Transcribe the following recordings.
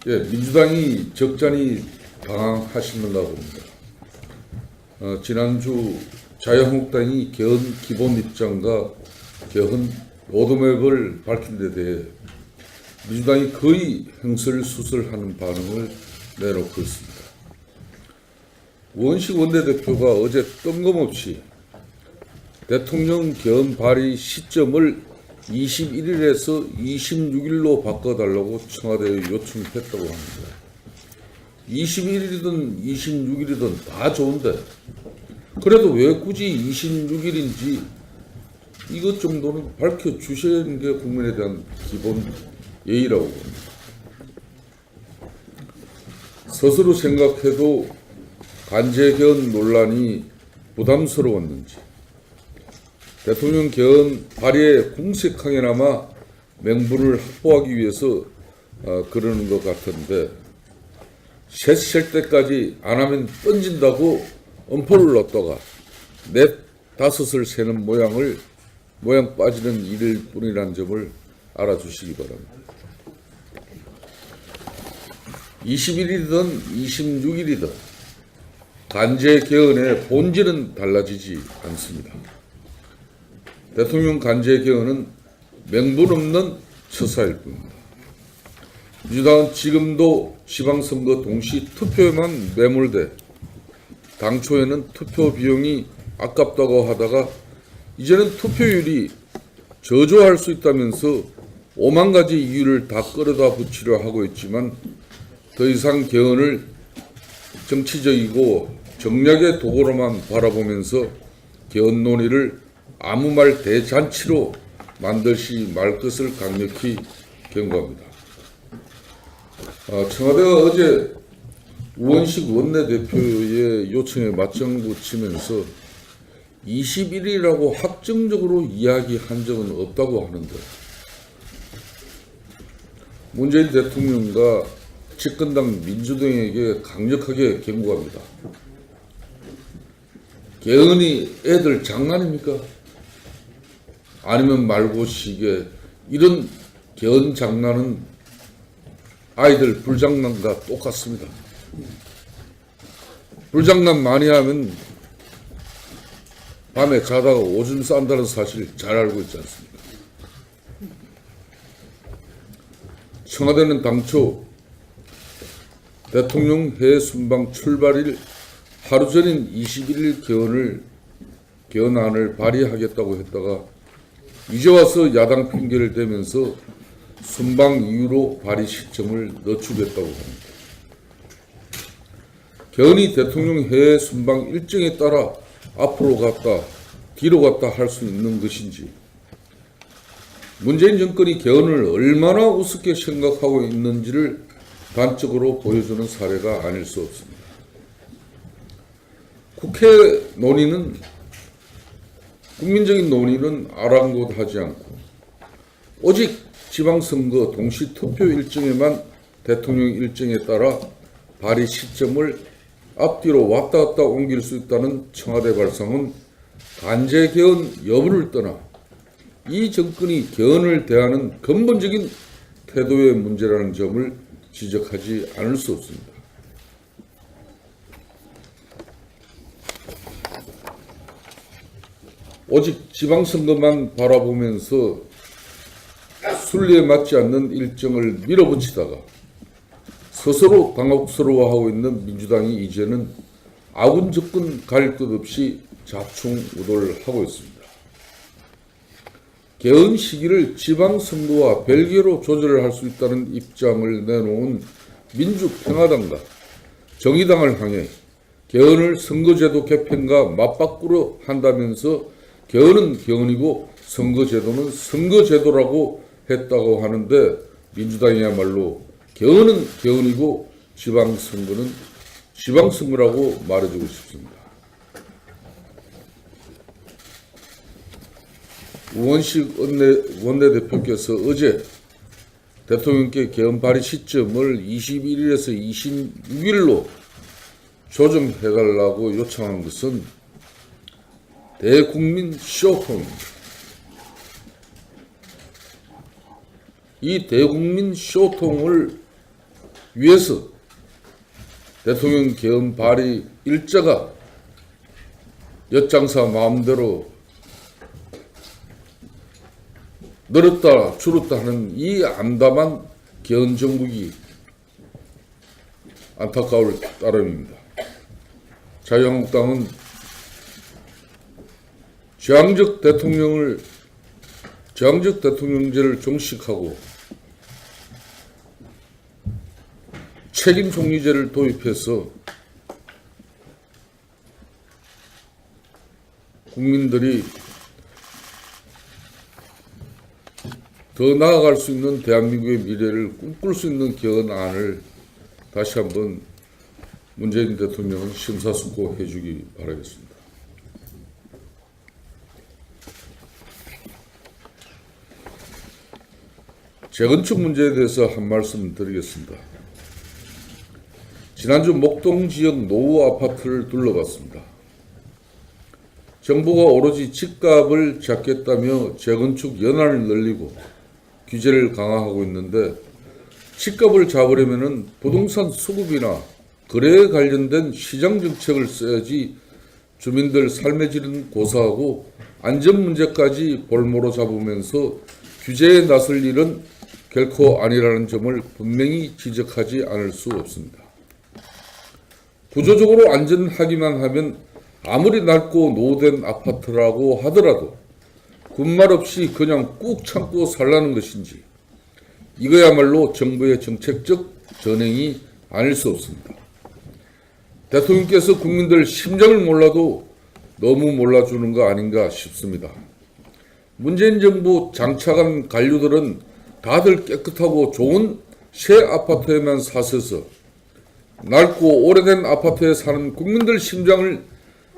예, 민주당이 적잖이 방황하시는가 봅니다. 지난주 자유한국당이 개헌 기본 입장과 개헌 로드맵을 밝힌 데 대해 민주당이 거의 횡설수설하는 반응을 내놓고 있습니다. 우원식 원내대표가 어제 뜬금없이 대통령 개헌 발의 시점을 21일에서 26일로 바꿔달라고 청와대에 요청했다고 합니다. 21일이든 26일이든 다 좋은데 그래도 왜 굳이 26일인지 이것 정도는 밝혀주시는 게 국민에 대한 기본 예의라고 봅니다. 스스로 생각해도 관제 개헌 논란이 부담스러웠는지 대통령 개헌 발의에 궁색하게나마 맹분을 확보하기 위해서 그러는 것 같은데 셋 셀 때까지 안 하면 던진다고 엄포를 넣었다가 넷 다섯을 세는 모양 빠지는 일일 뿐이라는 점을 알아주시기 바랍니다. 21일이든 26일이든 관제 개헌의 본질은 달라지지 않습니다. 대통령 관제 개헌은 명분 없는 처사일 뿐입니다. 민주당은 지금도 지방선거 동시 투표에만 매몰돼 당초에는 투표 비용이 아깝다고 하다가 이제는 투표율이 저조할 수 있다면서 5만 가지 이유를 다 끌어다 붙이려 하고 있지만 더 이상 개헌을 정치적이고 정략의 도구로만 바라보면서 개헌 논의를 아무 말 대잔치로 만들지 말 것을 강력히 경고합니다. 청와대가 어제 우원식 원내대표의 요청에 맞장구 치면서 21일이라고 확정적으로 이야기한 적은 없다고 하는데 문재인 대통령과 집권당 민주당에게 강력하게 경고합니다. 개헌이 애들 장난입니까? 아니면 말고시게 이런 개헌 장난은 아이들 불장난과 똑같습니다. 불장난 많이 하면 밤에 자다가 오줌 싼다는 사실 잘 알고 있지 않습니까? 청와대는 당초 대통령 해외 순방 출발일 하루 전인 21일 개헌안을 발의하겠다고 했다가 이제 와서 야당 핑계를 대면서 순방 이후로 발의 시점을 늦추겠다고 합니다. 개헌이 대통령 해외 순방 일정에 따라 앞으로 갔다 뒤로 갔다 할 수 있는 것인지 문재인 정권이 개헌을 얼마나 우습게 생각하고 있는지를 단적으로 보여주는 사례가 아닐 수 없습니다. 국회 논의는 국민적인 논의는 아랑곳하지 않고 오직 지방선거 동시 투표 일정에만 대통령 일정에 따라 발의 시점을 앞뒤로 왔다 갔다 옮길 수 있다는 청와대 발상은 관제 개헌 여부를 떠나 이 정권이 개헌을 대하는 근본적인 태도의 문제라는 점을 지적하지 않을 수 없습니다. 오직 지방선거만 바라보면서 순리에 맞지 않는 일정을 밀어붙이다가 스스로 당혹스러워하고 있는 민주당이 이제는 아군 접근 가릴 것 없이 자충우돌하고 있습니다. 개헌 시기를 지방선거와 별개로 조절할 수 있다는 입장을 내놓은 민주평화당과 정의당을 향해 개헌을 선거제도 개편과 맞바꾸려 한다면서 개헌은 개헌이고 선거제도는 선거제도라고 했다고 하는데 민주당이야말로 개헌은 개헌이고 지방선거는 지방선거라고 말해주고 싶습니다. 우원식 원내대표께서 어제 대통령께 개헌 발의 시점을 21일에서 26일로 조정해달라고 요청한 것은 대국민 쇼통입니다. 이 대국민 쇼통을 위해서 대통령 개헌 발의 일자가 엿장사 마음대로 늘었다 줄었다 하는 이 암담한 개헌 정국이 안타까울 따름입니다. 자유한국당은 저항적 대통령제를 종식하고 책임 총리제를 도입해서 국민들이 더 나아갈 수 있는 대한민국의 미래를 꿈꿀 수 있는 개헌안을 다시 한번 문재인 대통령은 심사숙고해 주기 바라겠습니다. 재건축 문제에 대해서 한 말씀 드리겠습니다. 지난주 목동 지역 노후 아파트를 둘러봤습니다. 정부가 오로지 집값을 잡겠다며 재건축 연한을 늘리고 규제를 강화하고 있는데, 집값을 잡으려면 부동산 수급이나 거래에 관련된 시장 정책을 써야지 주민들 삶의 질은 고사하고 안전 문제까지 볼모로 잡으면서 규제에 나설 일은 결코 아니라는 점을 분명히 지적하지 않을 수 없습니다. 구조적으로 안전하기만 하면 아무리 낡고 노후된 아파트라고 하더라도 군말 없이 그냥 꾹 참고 살라는 것인지, 이거야말로 정부의 정책적 전횡이 아닐 수 없습니다. 대통령께서 국민들 심정을 몰라도 너무 몰라주는 거 아닌가 싶습니다. 문재인 정부 장차관 관료들은 다들 깨끗하고 좋은 새 아파트에만 사셔서 낡고 오래된 아파트에 사는 국민들 심장을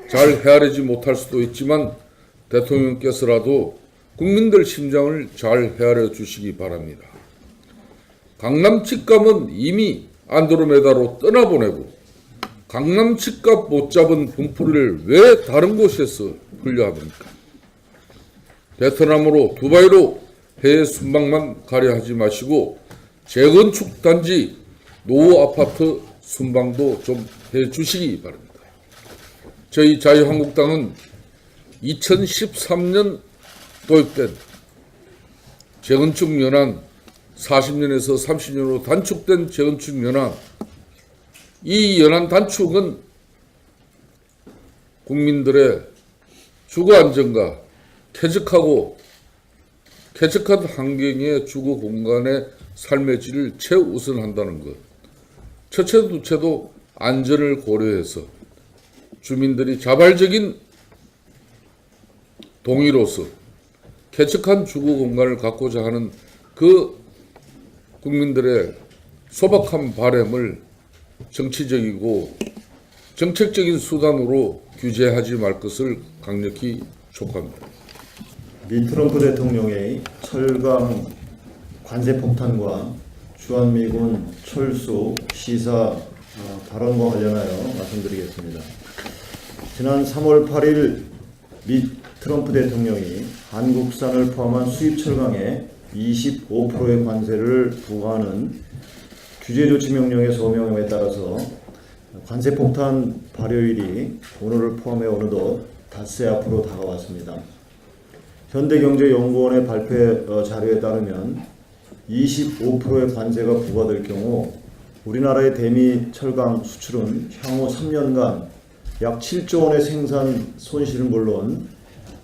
잘 헤아리지 못할 수도 있지만, 대통령께서라도 국민들 심장을 잘 헤아려 주시기 바랍니다. 강남 집값은 이미 안드로메다로 떠나보내고 강남 집값 못 잡은 분풀이를 왜 다른 곳에서 흘려 합니까? 베트남으로 두바이로 해외 순방만 가려 하지 마시고 재건축 단지 노후 아파트 순방도 좀 해주시기 바랍니다. 저희 자유한국당은 2013년 도입된 재건축 연한 40년에서 30년으로 단축된 재건축 연한, 이 연한 단축은 국민들의 주거 안정과 쾌적한 환경의 주거 공간의 삶의 질을 최우선한다는 것, 첫째도 둘째도 안전을 고려해서 주민들이 자발적인 동의로서 쾌적한 주거 공간을 갖고자 하는 그 국민들의 소박한 바람을 정치적이고 정책적인 수단으로 규제하지 말 것을 강력히 촉구합니다. 미 트럼프 대통령의 철강 관세 폭탄과 주한미군 철수 시사 발언과 관련하여 말씀드리겠습니다. 지난 3월 8일 미 트럼프 대통령이 한국산을 포함한 수입 철강에 25%의 관세를 부과하는 규제조치 명령의 소명에 따라서 관세 폭탄 발효일이 오늘을 포함해 어느덧 닷새 앞으로 다가왔습니다. 현대경제연구원의 발표 자료에 따르면 25%의 관세가 부과될 경우 우리나라의 대미 철강 수출은 향후 3년간 약 7조 원의 생산 손실은 물론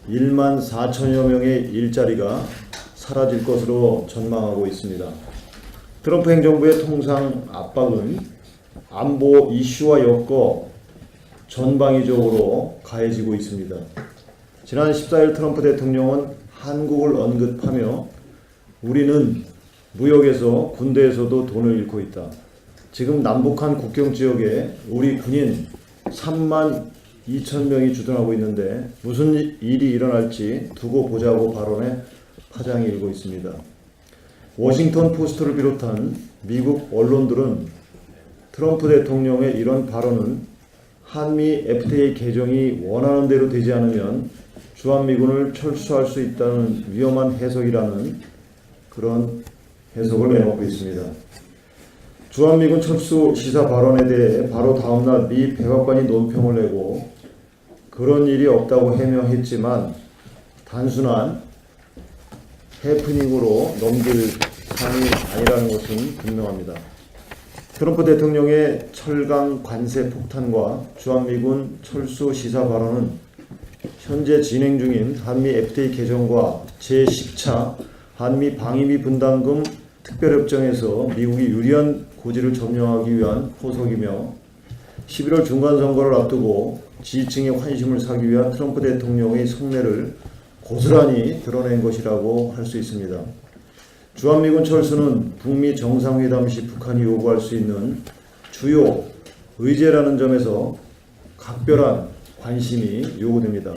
1만 4천여 명의 일자리가 사라질 것으로 전망하고 있습니다. 트럼프 행정부의 통상 압박은 안보 이슈와 엮어 전방위적으로 가해지고 있습니다. 지난 14일 트럼프 대통령은 한국을 언급하며 우리는 무역에서 군대에서도 돈을 잃고 있다. 지금 남북한 국경 지역에 우리 군인 3만 2천 명이 주둔하고 있는데 무슨 일이 일어날지 두고 보자고 발언에 파장이 일고 있습니다. 워싱턴 포스트를 비롯한 미국 언론들은 트럼프 대통령의 이런 발언은 한미 FTA 개정이 원하는 대로 되지 않으면 주한미군을 철수할 수 있다는 위험한 해석이라는 그런 해석을 내놓고 있습니다. 주한미군 철수 시사 발언에 대해 바로 다음날 미 백악관이 논평을 내고 그런 일이 없다고 해명했지만 단순한 해프닝으로 넘길 사안이 아니라는 것은 분명합니다. 트럼프 대통령의 철강 관세 폭탄과 주한미군 철수 시사 발언은 현재 진행 중인 한미 FTA 개정과 제10차 한미 방위비 분담금 특별협정에서 미국이 유리한 고지를 점령하기 위한 포석이며 11월 중간선거를 앞두고 지지층의 환심을 사기 위한 트럼프 대통령의 속내를 고스란히 드러낸 것이라고 할 수 있습니다. 주한미군 철수는 북미 정상회담 시 북한이 요구할 수 있는 주요 의제라는 점에서 각별한 관심이 요구됩니다.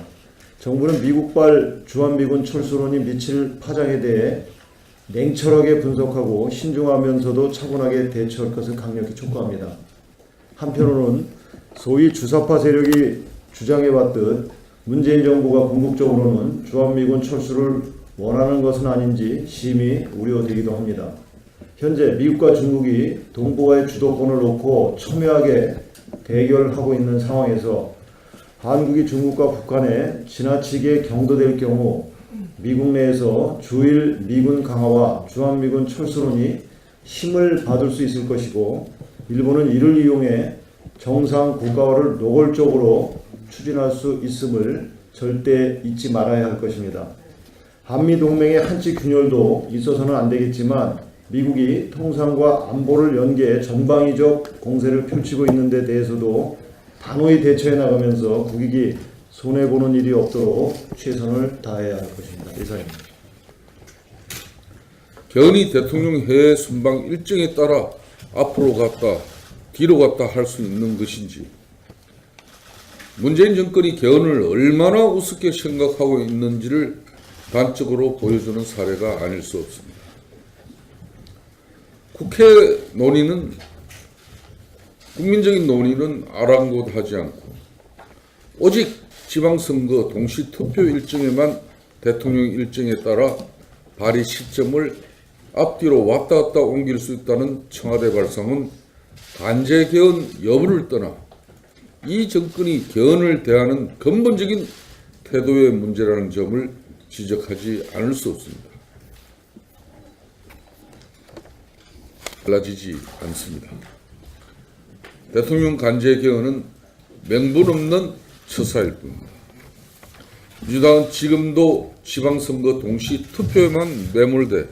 정부는 미국발 주한미군 철수론이 미칠 파장에 대해 냉철하게 분석하고 신중하면서도 차분하게 대처할 것을 강력히 촉구합니다. 한편으로는 소위 주사파 세력이 주장해왔듯 문재인 정부가 궁극적으로는 주한미군 철수를 원하는 것은 아닌지 심히 우려되기도 합니다. 현재 미국과 중국이 동북아의 주도권을 놓고 첨예하게 대결하고 있는 상황에서 한국이 중국과 북한에 지나치게 경도될 경우 미국 내에서 주일 미군 강화와 주한미군 철수론이 힘을 받을 수 있을 것이고 일본은 이를 이용해 정상 국가화를 노골적으로 추진할 수 있음을 절대 잊지 말아야 할 것입니다. 한미동맹의 한치 균열도 있어서는 안 되겠지만 미국이 통상과 안보를 연계해 전방위적 공세를 펼치고 있는 데 대해서도 단호히 대처해 나가면서 국익이 손해보는 일이 없도록 최선을 다해야 할 것입니다. 이상입니다. 견이 대통령 해외 순방 일정에 따라 앞으로 갔다 뒤로 갔다 할 수 있는 것인지, 문재인 정권이 개헌을 얼마나 우습게 생각하고 있는지를 단적으로 보여주는 사례가 아닐 수 없습니다. 국회 논의는, 국민적인 논의는 아랑곳하지 않고 오직 지방선거 동시 투표 일정에만 대통령 일정에 따라 발의 시점을 앞뒤로 왔다 갔다 옮길 수 있다는 청와대 발상은 관제 개헌 여부를 떠나 이 정권이 개헌을 대하는 근본적인 태도의 문제라는 점을 지적하지 않을 수 없습니다. 달라지지 않습니다. 대통령 관제 개헌은 명분 없는 처사일 뿐입니다. 민주당은 지금도 지방선거 동시 투표에만 매몰돼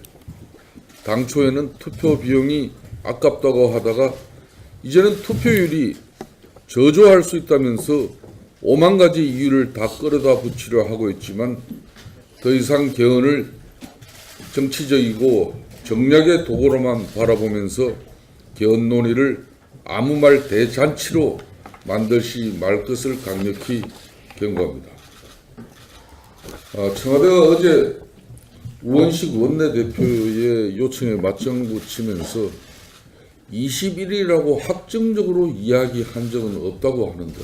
당초에는 투표 비용이 아깝다고 하다가 이제는 투표율이 저조할 수 있다면서 5만 가지 이유를 다 끌어다 붙이려 하고 있지만 더 이상 개헌을 정치적이고 정략의 도구로만 바라보면서 개헌 논의를 아무 말 대잔치로 만들지 말 것을 강력히 경고합니다. 청와대가 어제 우원식 원내대표의 요청에 맞장구 치면서 21일이라고 확정적으로 이야기한 적은 없다고 하는데,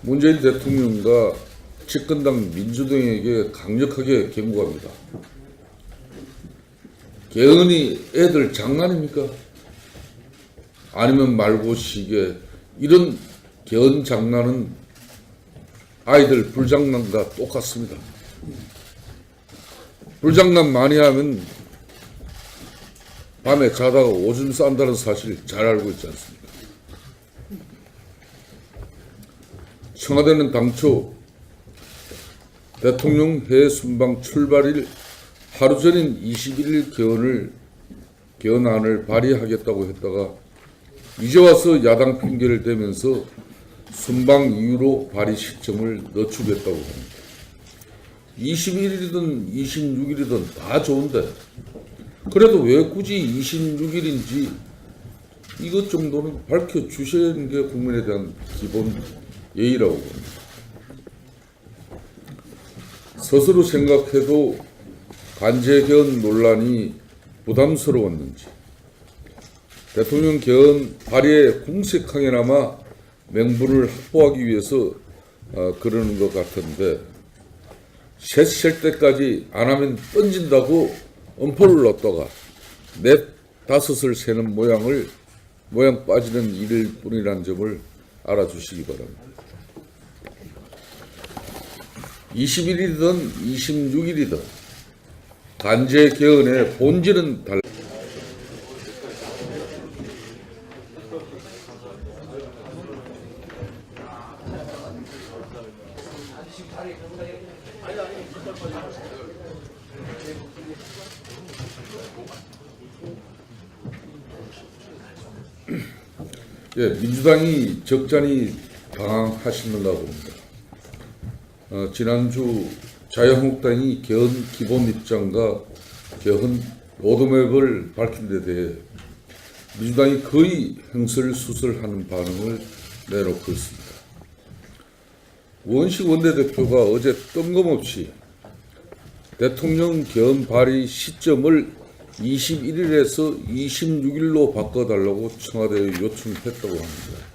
문재인 대통령과 집권당 민주당에게 강력하게 경고합니다. 개헌이 애들 장난입니까? 아니면 말고시게 이런 개헌 장난은 아이들 불장난과 똑같습니다. 불장난 많이 하면 밤에 자다가 오줌 싼다는 사실 잘 알고 있지 않습니까? 청와대는 당초 대통령 해외 순방 출발일 하루 전인 21일 개헌안을 발의하겠다고 했다가 이제 와서 야당 핑계를 대면서 순방 이후로 발의 시점을 늦추겠다고 합니다. 21일이든 26일이든 다 좋은데 그래도 왜 굳이 26일인지 이것 정도는 밝혀주시는 게 국민에 대한 기본 예의라고 봅니다. 스스로 생각해도 관제 개헌 논란이 부담스러웠는지 대통령 개헌 발의에 공색하게나마 명분을 확보하기 위해서 그러는 것 같은데 셋 때까지 안 하면 던진다고 엄포를 놨다가 넷 다섯을 세는 모양 빠지는 일일 뿐이라는 점을 알아주시기 바랍니다. 20일이든 26일이든 관제 개헌의 본질은 달라. 예, 민주당이 적잖이 방황하시는가 봅니다. 지난주 자유한국당이 개헌 기본 입장과 개헌 로드맵을 밝힌 데 대해 민주당이 거의 횡설수설하는 반응을 내놓고 있습니다. 우원식 원내대표가 어제 뜬금없이 대통령 개헌 발의 시점을 21일에서 26일로 바꿔달라고 청와대에 요청했다고 합니다.